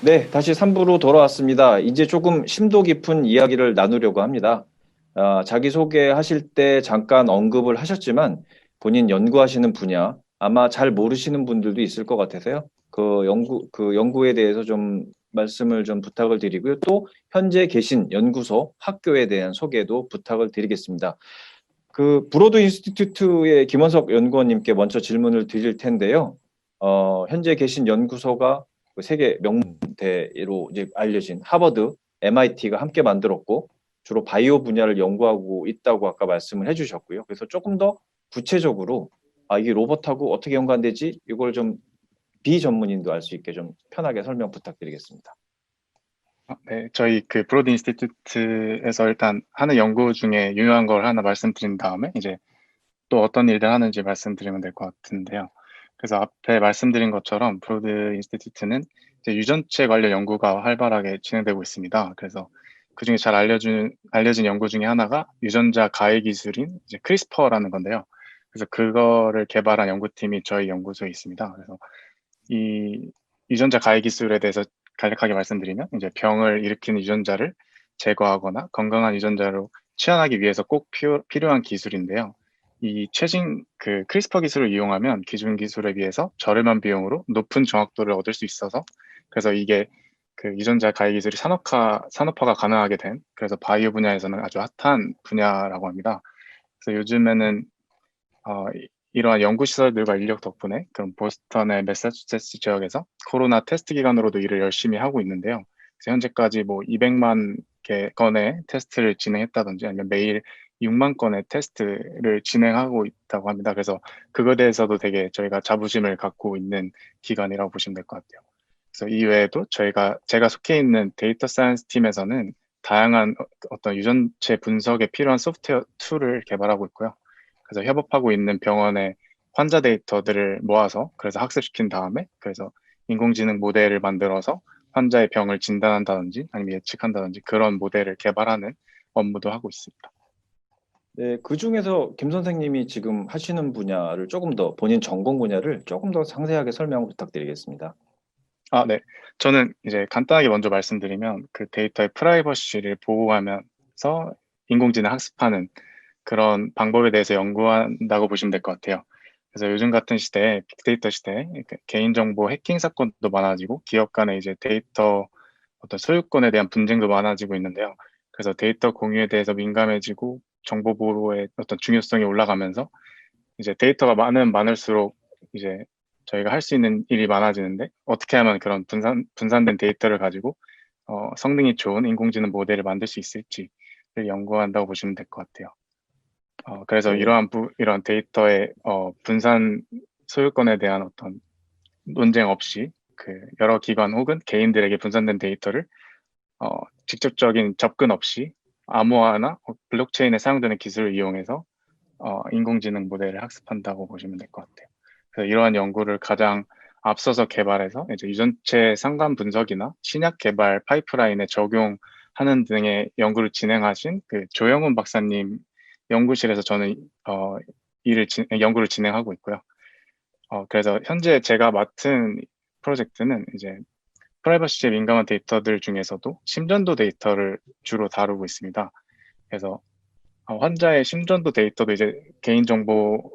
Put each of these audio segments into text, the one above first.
네, 다시 3부로 돌아왔습니다. 이제 조금 심도 깊은 이야기를 나누려고 합니다. 자기소개하실 때 잠깐 언급을 하셨지만 본인 연구하시는 분야 아마 잘 모르시는 분들도 있을 것 같아서요. 그 연구에 대해서 좀 말씀을 좀 부탁을 드리고요. 또 현재 계신 연구소, 학교에 대한 소개도 부탁을 드리겠습니다. 그 브로드 인스티튜트의 김원석 연구원님께 먼저 질문을 드릴 텐데요. 현재 계신 연구소가 그 세계 명문대로 이제 알려진 하버드, MIT가 함께 만들었고 주로 바이오 분야를 연구하고 있다고 아까 말씀을 해주셨고요. 그래서 조금 더 구체적으로 이게 로봇하고 어떻게 연관되지? 이걸 좀 비전문인도 알 수 있게 좀 편하게 설명 부탁드리겠습니다. 네, 저희 그 브로드 인스티튜트에서 일단 하는 연구 중에 유효한 걸 하나 말씀드린 다음에 이제 또 어떤 일들 하는지 말씀드리면 될 것 같은데요. 그래서 앞에 말씀드린 것처럼 브로드 인스티튜트는 이제 유전체 관련 연구가 활발하게 진행되고 있습니다. 그래서 그중에 잘 알려진 연구 중에 하나가 유전자 가해 기술인 이제 크리스퍼라는 건데요. 그래서 그거를 개발한 연구팀이 저희 연구소에 있습니다. 그래서 이 유전자 가해 기술에 대해서 간략하게 말씀드리면 이제 병을 일으키는 유전자를 제거하거나 건강한 유전자로 치환하기 위해서 꼭 필요한 기술인데요. 이 최신 그 크리스퍼 기술을 이용하면 기존 기술에 비해서 저렴한 비용으로 높은 정확도를 얻을 수 있어서 그래서 이게 그 유전자 가해 기술이 산업화가 가능하게 된 그래서 바이오 분야에서는 아주 핫한 분야라고 합니다. 그래서 요즘에는 이러한 연구시설들과 인력 덕분에 그럼 보스턴의 매사추세츠 지역에서 코로나 테스트 기간으로도 일을 열심히 하고 있는데요. 그래서 현재까지 뭐 200만 개 건의 테스트를 진행했다든지 아니면 매일 6만 건의 테스트를 진행하고 있다고 합니다. 그래서 그거에 대해서도 되게 저희가 자부심을 갖고 있는 기관이라고 보시면 될 것 같아요. 그래서 이외에도 제가 속해 있는 데이터 사이언스 팀에서는 다양한 어떤 유전체 분석에 필요한 소프트웨어 툴을 개발하고 있고요. 그래서 협업하고 있는 병원의 환자 데이터들을 모아서 그래서 학습시킨 다음에 그래서 인공지능 모델을 만들어서 환자의 병을 진단한다든지 아니면 예측한다든지 그런 모델을 개발하는 업무도 하고 있습니다. 네, 그중에서 김 선생님이 지금 하시는 분야를 조금 더 본인 전공 분야를 조금 더 상세하게 설명 부탁드리겠습니다. 네. 저는 이제 간단하게 먼저 말씀드리면 그 데이터의 프라이버시를 보호하면서 인공지능 학습하는 그런 방법에 대해서 연구한다고 보시면 될 것 같아요. 그래서 요즘 같은 시대에 빅데이터 시대에 개인정보 해킹 사건도 많아지고 기업 간의 이제 데이터 어떤 소유권에 대한 분쟁도 많아지고 있는데요. 그래서 데이터 공유에 대해서 민감해지고 정보 보호의 어떤 중요성이 올라가면서 이제 데이터가 많으면 많을수록 이제 저희가 할 수 있는 일이 많아지는데 어떻게 하면 그런 분산된 데이터를 가지고 성능이 좋은 인공지능 모델을 만들 수 있을지를 연구한다고 보시면 될 것 같아요. 그래서 네, 이러한 데이터의 분산 소유권에 대한 어떤 논쟁 없이 그 여러 기관 혹은 개인들에게 분산된 데이터를 어, 직접적인 접근 없이 암호화나 블록체인에 사용되는 기술을 이용해서 인공지능 모델을 학습한다고 보시면 될 것 같아요. 그래서 이러한 연구를 가장 앞서서 개발해서 이제 유전체 상관 분석이나 신약 개발 파이프라인에 적용하는 등의 연구를 진행하신 그 조영훈 박사님 연구실에서 저는 연구를 진행하고 있고요. 그래서 현재 제가 맡은 프로젝트는 이제 프라이버시에 민감한 데이터들 중에서도 심전도 데이터를 주로 다루고 있습니다. 그래서 환자의 심전도 데이터도 이제 개인정보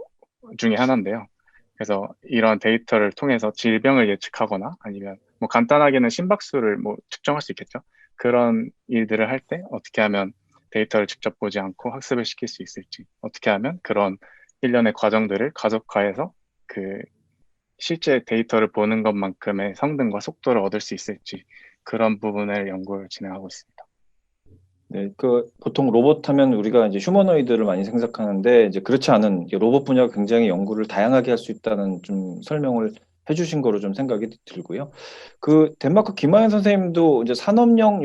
중에 하나인데요. 그래서 이런 데이터를 통해서 질병을 예측하거나 아니면 뭐 간단하게는 심박수를 뭐 측정할 수 있겠죠. 그런 일들을 할 때 어떻게 하면 데이터를 직접 보지 않고 학습을 시킬 수 있을지, 어떻게 하면 그런 일련의 과정들을 가속화해서 그 실제 데이터를 보는 것만큼의 성능과 속도를 얻을 수 있을지 그런 부분을 연구를 진행하고 있습니다. 네, 그 보통 로봇 하면 우리가 이제 휴머노이드를 많이 생각하는데 이제 그렇지 않은 이제 로봇 분야가 굉장히 연구를 다양하게 할 수 있다는 좀 설명을 해주신 거로 좀 생각이 들고요. 그 덴마크 김하연 선생님도 이제 산업용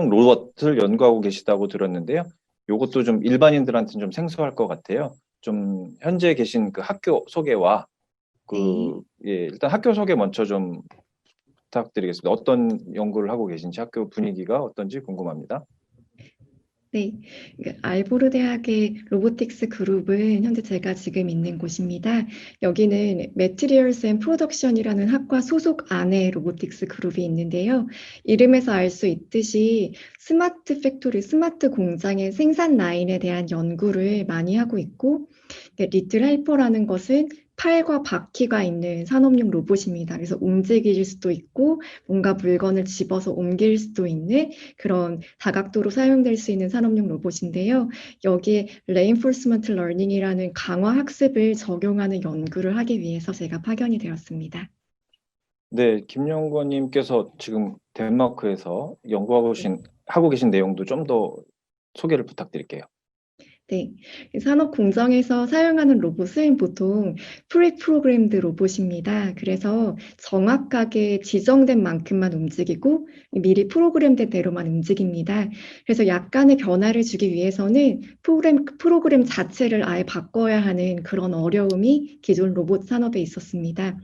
로봇을 연구하고 계시다고 들었는데요. 요것도 좀 일반인들한테는 좀 생소할 것 같아요. 좀 현재 계신 그 학교 소개와 네. 일단 학교 소개 먼저 좀 부탁드리겠습니다. 어떤 연구를 하고 계신지 학교 분위기가 어떤지 궁금합니다. 네, 알보르 대학의 로보틱스 그룹은 현재 제가 지금 있는 곳입니다. 여기는 Materials and Production이라는 학과 소속 안에 로보틱스 그룹이 있는데요. 이름에서 알 수 있듯이 스마트 팩토리, 스마트 공장의 생산 라인에 대한 연구를 많이 하고 있고, 리틀 헬퍼라는 것은 팔과 바퀴가 있는 산업용 로봇입니다. 그래서 움직일 수도 있고, 뭔가 물건을 집어서 옮길 수도 있는 그런 다각도로 사용될 수 있는 산업용 로봇인데요. 여기에 reinforcement learning이라는 강화 학습을 적용하는 연구를 하기 위해서 제가 파견이 되었습니다. 네, 김연구원님께서 지금 덴마크에서 하고 계신 내용도 좀 더 소개를 부탁드릴게요. 네, 산업 공정에서 사용하는 로봇은 보통 프로그램드 로봇입니다. 그래서 정확하게 지정된 만큼만 움직이고 미리 프로그램된 대로만 움직입니다. 그래서 약간의 변화를 주기 위해서는 프로그램 자체를 아예 바꿔야 하는 그런 어려움이 기존 로봇 산업에 있었습니다.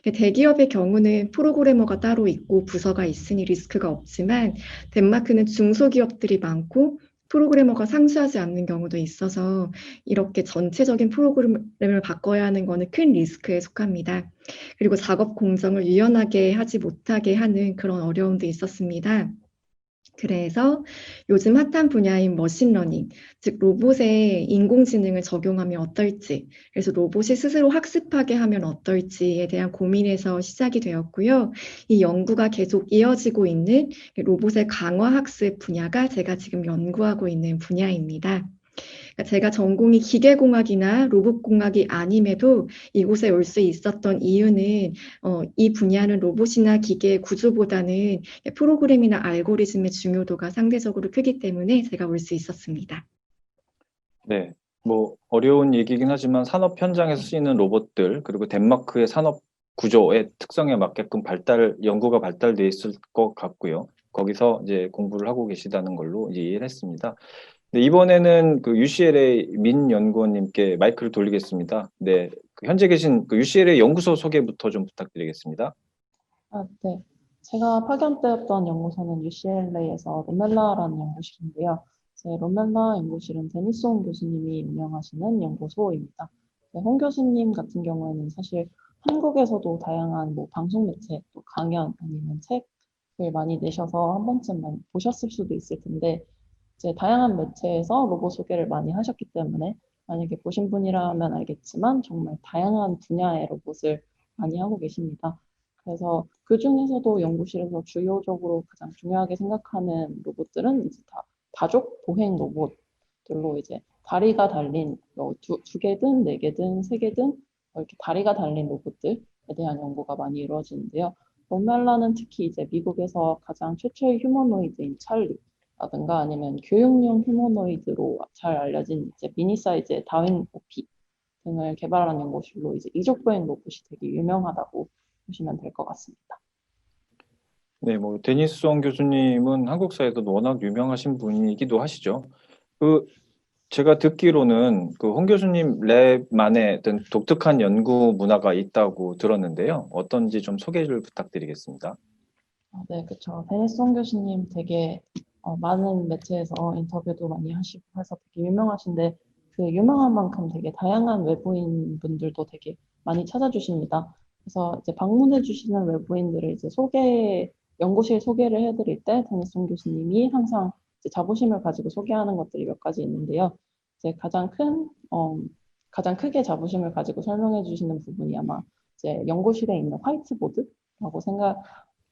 대기업의 경우는 프로그래머가 따로 있고 부서가 있으니 리스크가 없지만 덴마크는 중소기업들이 많고 프로그래머가 상주하지 않는 경우도 있어서 이렇게 전체적인 프로그램을 바꿔야 하는 것은 큰 리스크에 속합니다. 그리고 작업 공정을 유연하게 하지 못하게 하는 그런 어려움도 있었습니다. 그래서 요즘 핫한 분야인 머신러닝, 즉 로봇에 인공지능을 적용하면 어떨지, 그래서 로봇이 스스로 학습하게 하면 어떨지에 대한 고민에서 시작이 되었고요. 이 연구가 계속 이어지고 있는 로봇의 강화 학습 분야가 제가 지금 연구하고 있는 분야입니다. 그러니까 제가 전공이 기계공학이나 로봇공학이 아님에도 이곳에 올 수 있었던 이유는 이 분야는 로봇이나 기계의 구조보다는 프로그램이나 알고리즘의 중요도가 상대적으로 크기 때문에 제가 올 수 있었습니다. 네, 뭐 어려운 얘기긴 하지만 산업 현장에서 쓰이는 로봇들 그리고 덴마크의 산업 구조의 특성에 맞게끔 연구가 발달돼 있을 것 같고요. 거기서 이제 공부를 하고 계시다는 걸로 이제 이해를 했습니다. 네, 이번에는 그 UCLA 민 연구원님께 마이크를 돌리겠습니다. 네, 그 현재 계신 그 UCLA 연구소 소개부터 좀 부탁드리겠습니다. 네. 제가 파견되었던 연구소는 UCLA에서 로멜라라는 연구실인데요. 제 로멜라 연구실은 데니스 홈 교수님이 운영하시는 연구소입니다. 네, 홍 교수님 같은 경우에는 사실 한국에서도 다양한 뭐 방송 매체, 또 강연 아니면 책을 많이 내셔서 한 번쯤 보셨을 수도 있을 텐데 이제 다양한 매체에서 로봇 소개를 많이 하셨기 때문에 만약에 보신 분이라면 알겠지만 정말 다양한 분야의 로봇을 많이 하고 계십니다. 그래서 그 중에서도 연구실에서 주요적으로 가장 중요하게 생각하는 로봇들은 이제 다 가족 보행 로봇들로 이제 다리가 달린 두 개든 네 개든 세 개든 이렇게 다리가 달린 로봇들에 대한 연구가 많이 이루어지는데요. 롬멜라는 특히 이제 미국에서 가장 최초의 휴머노이드인 찰리라든가 아니면 교육용 휴머노이드로 잘 알려진 이제 미니 사이즈의 다윈 오피 등을 개발한 연구실로 이제 이족 보행 로봇이 되게 유명하다고 보시면 될 것 같습니다. 네, 뭐 데니스 원 교수님은 한국 사회에서도 워낙 유명하신 분이기도 하시죠. 그 제가 듣기로는 그 홍 교수님 랩만의 어떤 독특한 연구 문화가 있다고 들었는데요. 어떤지 좀 소개를 부탁드리겠습니다. 네, 그렇죠. 데니송 교수님 되게 많은 매체에서 인터뷰도 많이 하시고 해서 되게 유명하신데 그 유명한 만큼 되게 다양한 외부인 분들도 되게 많이 찾아주십니다. 그래서 이제 방문해 주시는 외부인들을 이제 연구실 소개를 해드릴 때 데니송 교수님이 항상 이제 자부심을 가지고 소개하는 것들이 몇 가지 있는데요. 이제 가장 크게 자부심을 가지고 설명해 주시는 부분이 아마 이제 연구실에 있는 화이트보드라고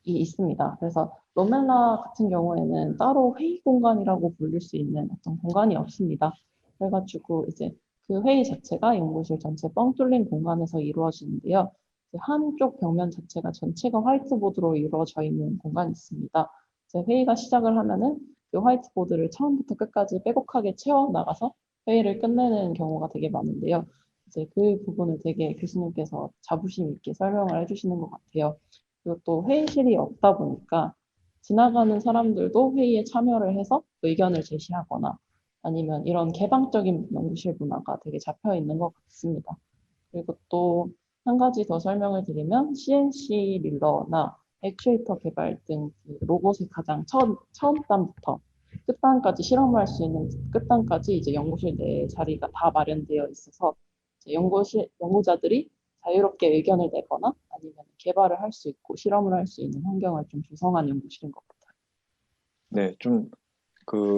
이 있습니다. 그래서 로멜라 같은 경우에는 따로 회의 공간이라고 불릴 수 있는 어떤 공간이 없습니다. 그래가지고 이제 그 회의 자체가 연구실 전체 뻥 뚫린 공간에서 이루어지는데요. 한쪽 벽면 자체가 전체가 화이트보드로 이루어져 있는 공간이 있습니다. 이제 회의가 시작을 하면은 그 화이트보드를 처음부터 끝까지 빼곡하게 채워 나가서 회의를 끝내는 경우가 되게 많은데요. 이제 그 부분을 되게 교수님께서 자부심 있게 설명을 해주시는 것 같아요. 그리고 또 회의실이 없다 보니까 지나가는 사람들도 회의에 참여를 해서 의견을 제시하거나 아니면 이런 개방적인 연구실 문화가 되게 잡혀 있는 것 같습니다. 그리고 또 한 가지 더 설명을 드리면 CNC 릴러나 액추에이터 개발 등그 로봇의 가장 처음 단부터 끝단까지 실험을 할 수 있는 끝단까지 이제 연구실 내에 자리가 다 마련되어 있어서 이제 연구자들이 자유롭게 의견을 내거나 아니면 개발을 할 수 있고 실험을 할 수 있는 환경을 좀 조성한 연구실인 것 같아요. 네, 좀 그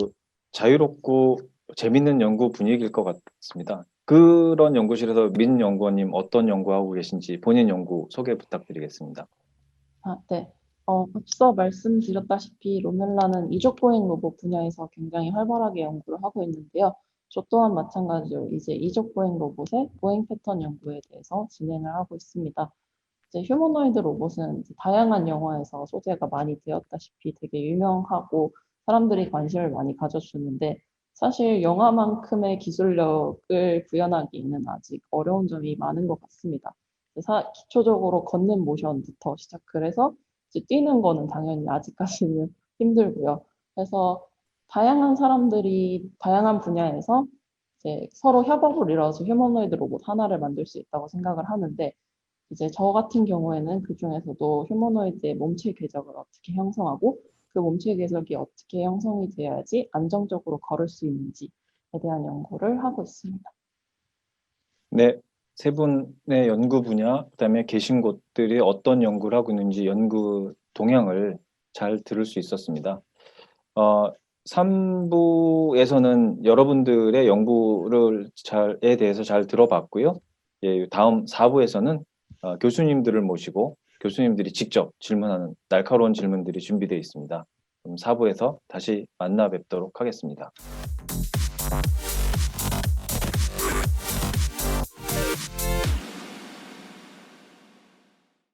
자유롭고 재밌는 연구 분위기일 것 같습니다. 그런 연구실에서 민 연구원님 어떤 연구하고 계신지 본인 연구 소개 부탁드리겠습니다. 네. 앞서 말씀드렸다시피 로멜라는 이족 보행 로봇 분야에서 굉장히 활발하게 연구를 하고 있는데요. 저 또한 마찬가지로 이제 이족 보행 로봇의 보행 패턴 연구에 대해서 진행을 하고 있습니다. 이제 휴머노이드 로봇은 이제 다양한 영화에서 소재가 많이 되었다시피 되게 유명하고 사람들이 관심을 많이 가져주는데 사실 영화만큼의 기술력을 구현하기에는 아직 어려운 점이 많은 것 같습니다. 기초적으로 걷는 모션부터 시작을 해서 이제 뛰는 거는 당연히 아직까지는 힘들고요. 그래서 다양한 사람들이 다양한 분야에서 이제 서로 협업을 이뤄서 휴머노이드 로봇 하나를 만들 수 있다고 생각을 하는데 이제 저 같은 경우에는 그 중에서도 휴머노이드의 몸체 궤적을 어떻게 형성하고 그 몸체 궤적이 어떻게 형성이 되어야지 안정적으로 걸을 수 있는지에 대한 연구를 하고 있습니다. 네, 세 분의 연구 분야, 그다음에 계신 곳들이 어떤 연구를 하고 있는지 연구 동향을 잘 들을 수 있었습니다. 3부에서는 여러분들의 연구에 대해서 잘 들어봤고요. 예, 다음 4부에서는 교수님들을 모시고 교수님들이 직접 질문하는 날카로운 질문들이 준비되어 있습니다. 그럼 4부에서 다시 만나 뵙도록 하겠습니다.